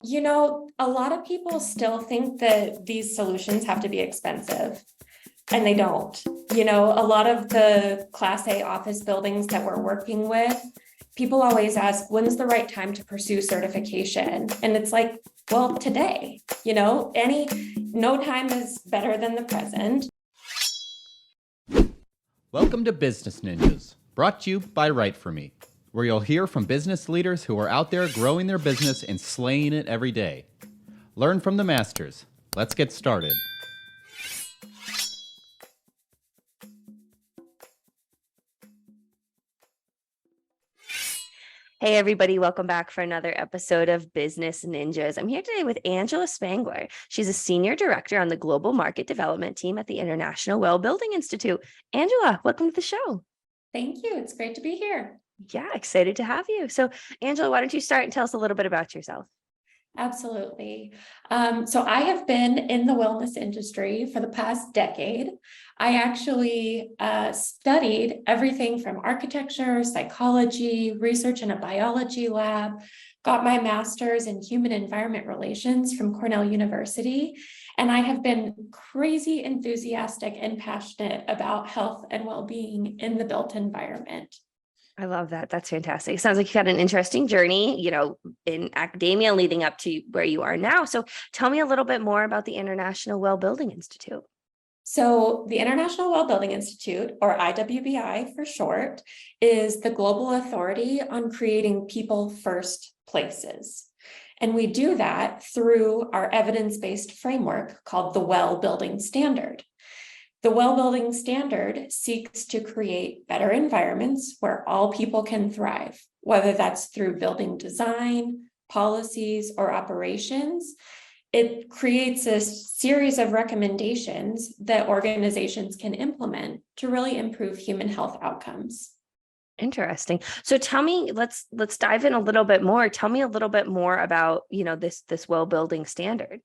A lot of people still think that these solutions have to be expensive, and they don't. A lot of the Class A office buildings that we're working with, people always ask, when's the right time to pursue certification? And it's like, well, today, no time is better than the present. Welcome to Business Ninjas, brought to you by WriteForMe, where you'll hear from business leaders who are out there growing their business and slaying it every day. Learn from the masters. Let's get started. Hey everybody, welcome back for another episode of Business Ninjas. I'm here today with Angela Spangler. She's a senior director on the global market development team at the International Well Building Institute. Angela, welcome to the show. Thank you. It's great to be here. Yeah, excited to have you. So Angela, why don't you start and tell us a little bit about yourself? Absolutely. So I have been in the wellness industry for the past decade. I actually studied everything from architecture, psychology, research in a biology lab, got my master's in human environment relations from Cornell University, and I have been crazy enthusiastic and passionate about health and well-being in the built environment. I love that. That's fantastic. Sounds like you've had an interesting journey, in academia leading up to where you are now. So tell me a little bit more about the International Well Building Institute. So the International Well Building Institute, or IWBI for short, is the global authority on creating people-first places. And we do that through our evidence-based framework called the Well Building Standard. The Well Building Standard seeks to create better environments where all people can thrive, whether that's through building design, policies, or operations. It creates a series of recommendations that organizations can implement to really improve human health outcomes. Interesting. So tell me, let's dive in a little bit more. Tell me a little bit more about, this well building standard.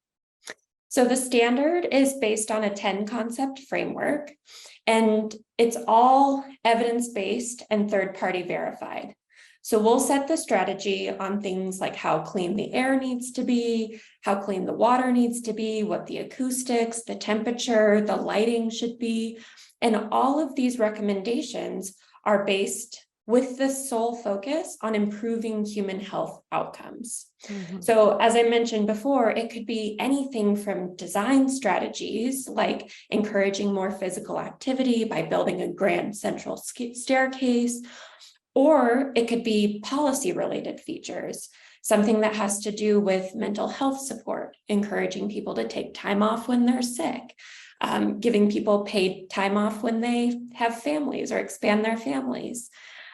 So the standard is based on a 10 concept framework, and it's all evidence-based and third-party verified. So we'll set the strategy on things like how clean the air needs to be, how clean the water needs to be, what the acoustics, the temperature, the lighting should be. And all of these recommendations are based with the sole focus on improving human health outcomes. Mm-hmm. So as I mentioned before, it could be anything from design strategies, like encouraging more physical activity by building a grand central staircase, or it could be policy-related features, something that has to do with mental health support, encouraging people to take time off when they're sick, giving people paid time off when they have families or expand their families.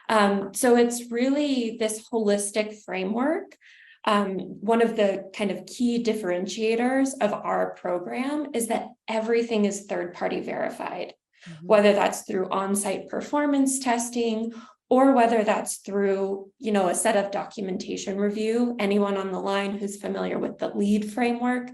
So it's really this holistic framework. One of the kind of key differentiators of our program is that everything is third-party verified, whether that's through on-site performance testing or whether that's through, a set of documentation review. Anyone on the line who's familiar with the LEED framework,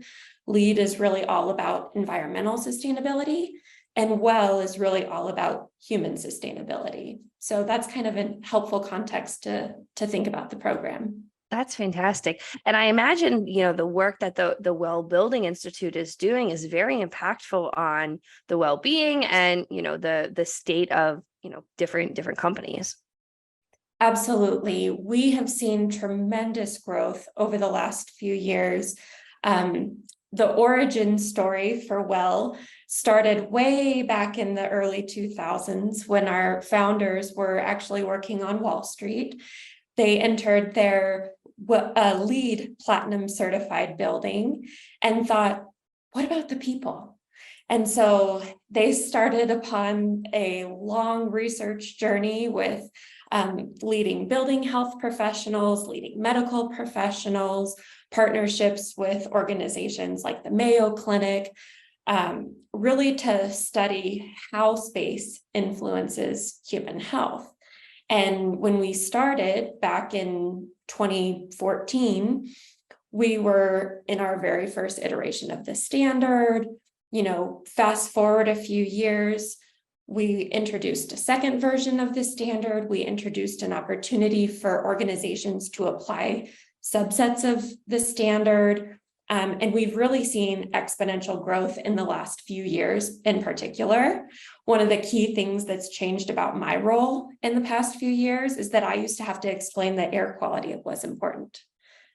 LEED is really all about environmental sustainability, and WELL is really all about human sustainability. So that's kind of a helpful context to think about the program. That's fantastic. And I imagine, the work that the Well Building Institute is doing is very impactful on the well-being and, the state of, different companies. Absolutely. We have seen tremendous growth over the last few years. The origin story for Well started way back in the early 2000s when our founders were actually working on Wall Street. They entered their LEED Platinum certified building and thought, what about the people? And so they started upon a long research journey with leading building health professionals, leading medical professionals, partnerships with organizations like the Mayo Clinic, really to study how space influences human health. And when we started back in 2014, we were in our very first iteration of the standard. Fast forward a few years, we introduced a second version of the standard. We introduced an opportunity for organizations to apply subsets of the standard. And we've really seen exponential growth in the last few years in particular. One of the key things that's changed about my role in the past few years is that I used to have to explain that air quality was important.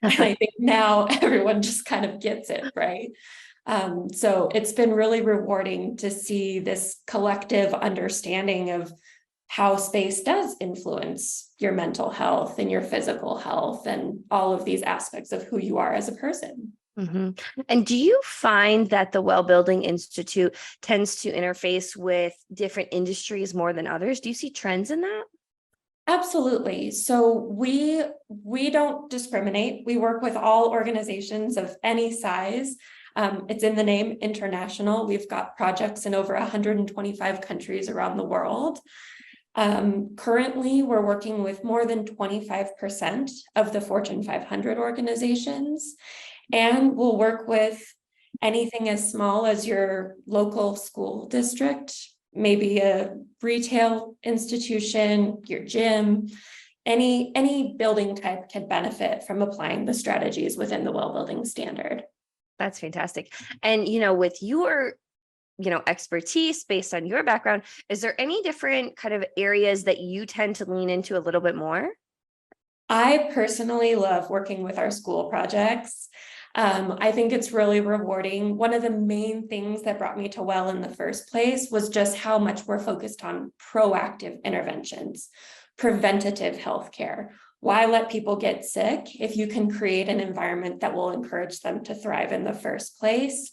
And I think now everyone just kind of gets it, right? So it's been really rewarding to see this collective understanding of how space does influence your mental health and your physical health and all of these aspects of who you are as a person. And do you find that the Well Building Institute tends to interface with different industries more than others? Do you see trends in that? Absolutely. So we don't discriminate. We work with all organizations of any size. It's in the name international. We've got projects in over 125 countries around the world. Currently, we're working with more than 25% of the Fortune 500 organizations. And we'll work with anything as small as your local school district, maybe a retail institution, your gym, any building type can benefit from applying the strategies within the Well Building Standard. That's fantastic. And, with your expertise based on your background, is there any different kind of areas that you tend to lean into a little bit more? I personally love working with our school projects. I think it's really rewarding. One of the main things that brought me to Well in the first place was just how much we're focused on proactive interventions, preventative healthcare. Why let people get sick if you can create an environment that will encourage them to thrive in the first place?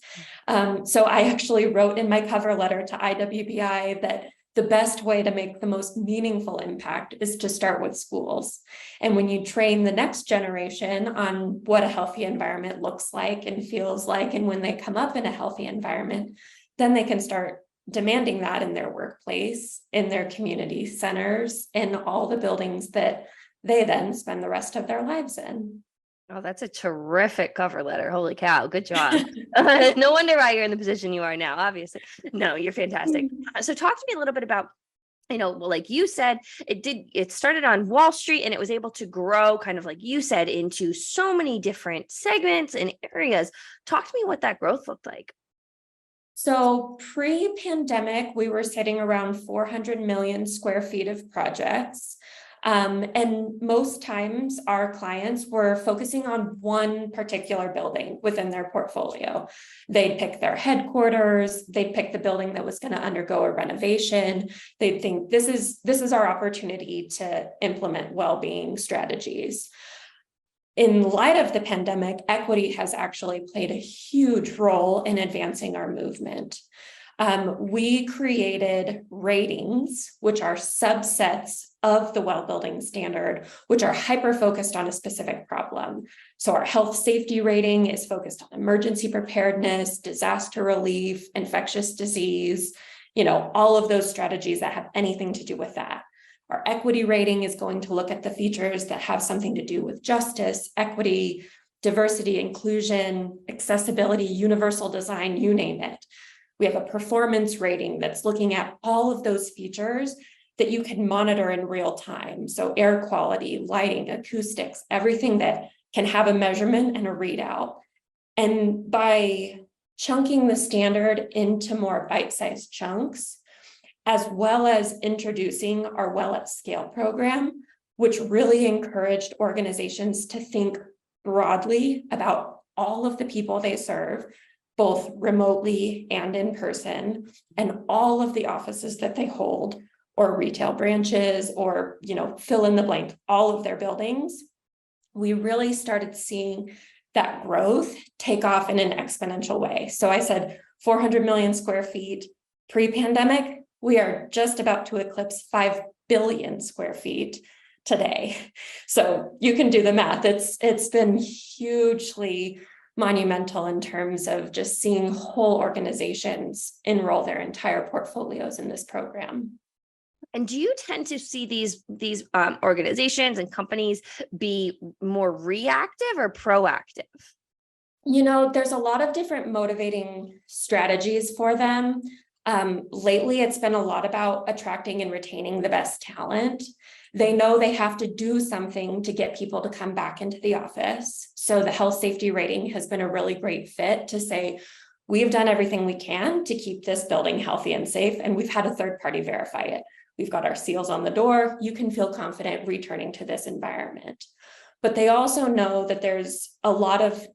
So I actually wrote in my cover letter to IWBI that the best way to make the most meaningful impact is to start with schools. And when you train the next generation on what a healthy environment looks like and feels like, and when they come up in a healthy environment, then they can start demanding that in their workplace, in their community centers, in all the buildings that they then spend the rest of their lives in. Oh, that's a terrific cover letter. Holy cow. Good job. No wonder why you're in the position you are now, obviously. No, you're fantastic. So talk to me a little bit about, like you said, it started on Wall Street and it was able to grow kind of like you said into so many different segments and areas. Talk to me what that growth looked like. So pre-pandemic, we were sitting around 400 million square feet of projects. And most times our clients were focusing on one particular building within their portfolio. They'd pick their headquarters, they'd pick the building that was going to undergo a renovation. They'd think this is our opportunity to implement well-being strategies. In light of the pandemic, equity has actually played a huge role in advancing our movement. We created ratings, which are subsets of the Well Building Standard, which are hyper-focused on a specific problem. So our health safety rating is focused on emergency preparedness, disaster relief, infectious disease, all of those strategies that have anything to do with that. Our equity rating is going to look at the features that have something to do with justice, equity, diversity, inclusion, accessibility, universal design, you name it. We have a performance rating that's looking at all of those features that you can monitor in real time. So air quality, lighting, acoustics, everything that can have a measurement and a readout. And by chunking the standard into more bite-sized chunks, as well as introducing our Well at Scale program, which really encouraged organizations to think broadly about all of the people they serve, both remotely and in person, and all of the offices that they hold, or retail branches, or fill in the blank, all of their buildings. We really started seeing that growth take off in an exponential way. So I said 400 million square feet pre-pandemic. We are just about to eclipse 5 billion square feet today. So you can do the math. It's been hugely monumental in terms of just seeing whole organizations enroll their entire portfolios in this program. And do you tend to see these organizations and companies be more reactive or proactive? There's a lot of different motivating strategies for them. Lately, it's been a lot about attracting and retaining the best talent. They know they have to do something to get people to come back into the office. So the health safety rating has been a really great fit to say, we've done everything we can to keep this building healthy and safe, and we've had a third party verify it. We've got our seals on the door. You can feel confident returning to this environment. But they also know that there's a lot of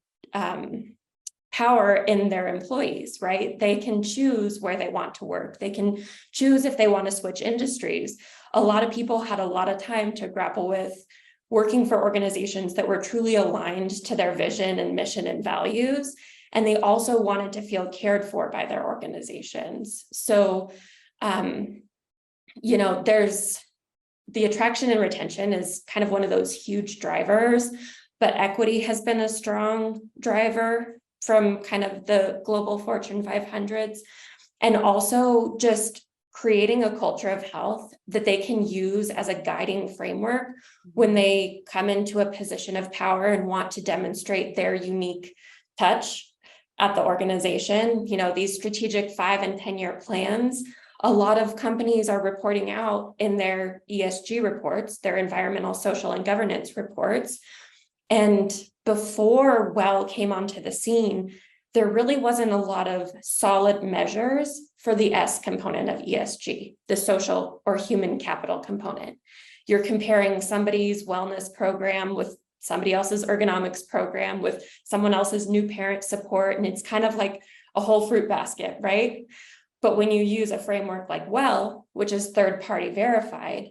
power in their employees, right? They can choose where they want to work. They can choose if they want to switch industries. A lot of people had a lot of time to grapple with working for organizations that were truly aligned to their vision and mission and values. And they also wanted to feel cared for by their organizations. So, there's the attraction and retention is kind of one of those huge drivers, but equity has been a strong driver from kind of the global Fortune 500s, and also just creating a culture of health that they can use as a guiding framework when they come into a position of power and want to demonstrate their unique touch at the organization. These strategic 5 and 10-year plans, a lot of companies are reporting out in their ESG reports, their environmental, social, and governance reports. And before WELL came onto the scene, there really wasn't a lot of solid measures for the S component of ESG, the social or human capital component. You're comparing somebody's wellness program with somebody else's ergonomics program with someone else's new parent support, and it's kind of like a whole fruit basket, right? But when you use a framework like WELL, which is third-party verified,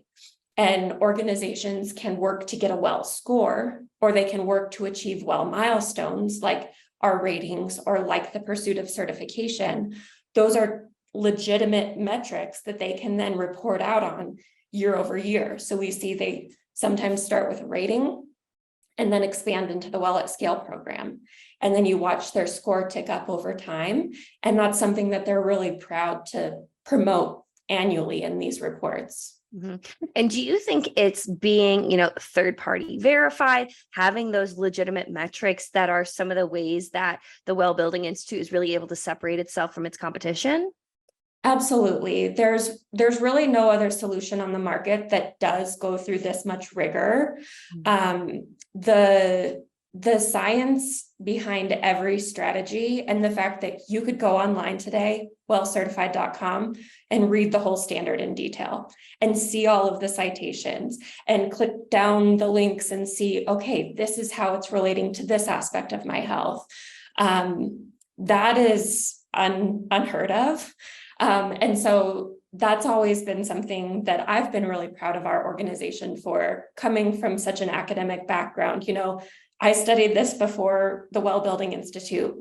and organizations can work to get a WELL score, or they can work to achieve WELL milestones like our ratings or like the pursuit of certification, those are legitimate metrics that they can then report out on year over year. So we see they sometimes start with a rating and then expand into the WELL at Scale program. And then you watch their score tick up over time. And that's something that they're really proud to promote annually in these reports. Mm-hmm. And do you think it's being, third party verified, having those legitimate metrics that are some of the ways that the WELL Building Institute is really able to separate itself from its competition? Absolutely. There's really no other solution on the market that does go through this much rigor. The science behind every strategy and the fact that you could go online today, wellcertified.com, and read the whole standard in detail and see all of the citations and click down the links and see, okay, this is how it's relating to this aspect of my health. That is unheard of. And so that's always been something that I've been really proud of our organization for, coming from such an academic background. I studied this before the WELL Building Institute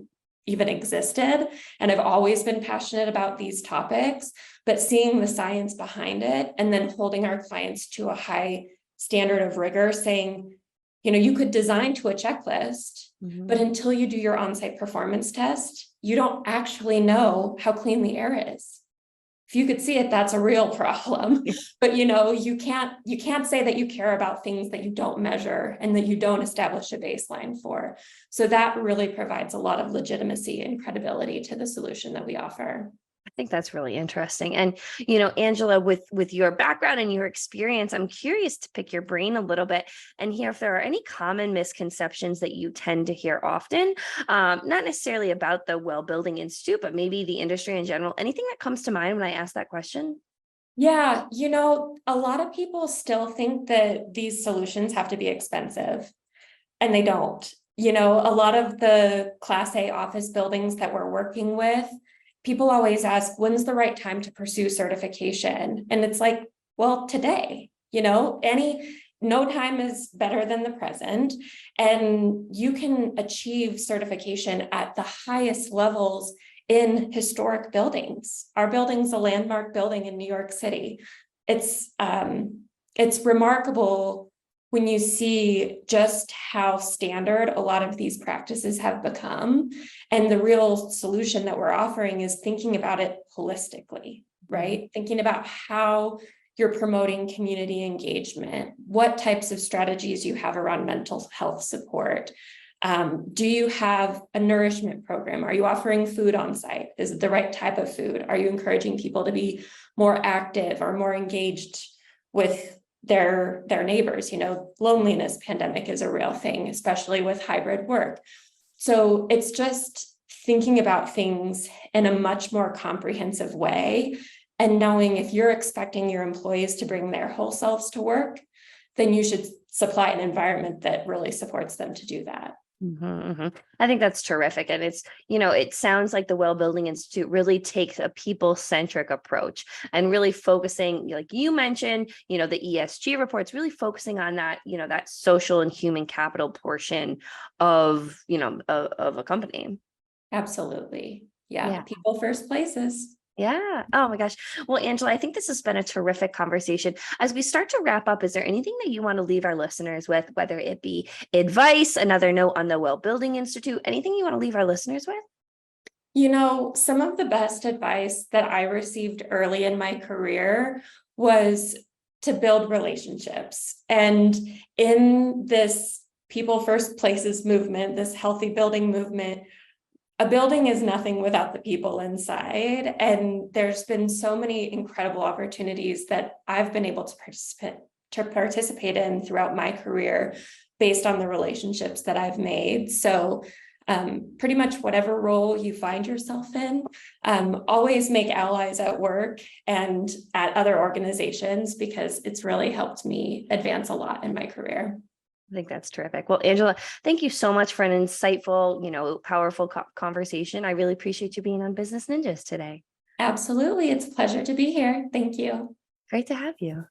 even existed, and I've always been passionate about these topics, but seeing the science behind it and then holding our clients to a high standard of rigor, saying, you could design to a checklist, but until you do your on-site performance test, you don't actually know how clean the air is. If you could see it, that's a real problem. But you can't say that you care about things that you don't measure and that you don't establish a baseline for. So that really provides a lot of legitimacy and credibility to the solution that we offer. I think that's really interesting. And, Angela, with your background and your experience, I'm curious to pick your brain a little bit and hear if there are any common misconceptions that you tend to hear often, not necessarily about the WELL Building Institute, but maybe the industry in general. Anything that comes to mind when I ask that question? Yeah, a lot of people still think that these solutions have to be expensive, and they don't. A lot of the Class A office buildings that we're working with, people always ask, when's the right time to pursue certification? And it's like, well, today, no time is better than the present. And you can achieve certification at the highest levels in historic buildings. Our building's a landmark building in New York City. It's remarkable when you see just how standard a lot of these practices have become. And the real solution that we're offering is thinking about it holistically, right? Thinking about how you're promoting community engagement, what types of strategies you have around mental health support. Do you have a nourishment program? Are you offering food on site? Is it the right type of food? Are you encouraging people to be more active or more engaged with their neighbors. Loneliness pandemic is a real thing, especially with hybrid work. So it's just thinking about things in a much more comprehensive way, and knowing if you're expecting your employees to bring their whole selves to work, then you should supply an environment that really supports them to do that. I think that's terrific. And it sounds like the Well Building Institute really takes a people-centric approach and really focusing, like you mentioned, the ESG reports, really focusing on that, that social and human capital portion of a company. Absolutely. Yeah. Yeah. People first places. Yeah. Oh my gosh. Well, Angela, I think this has been a terrific conversation. As we start to wrap up, is there anything that you want to leave our listeners with, whether it be advice, another note on the Well Building Institute, anything you want to leave our listeners with? Some of the best advice that I received early in my career was to build relationships. And in this people first places movement, this healthy building movement, a building is nothing without the people inside. And there's been so many incredible opportunities that I've been able to participate in throughout my career based on the relationships that I've made. So pretty much whatever role you find yourself in, always make allies at work and at other organizations, because it's really helped me advance a lot in my career. I think that's terrific. Well, Angela, thank you so much for an insightful, powerful conversation. I really appreciate you being on Business Ninjas today. Absolutely. It's a pleasure to be here. Thank you. Great to have you.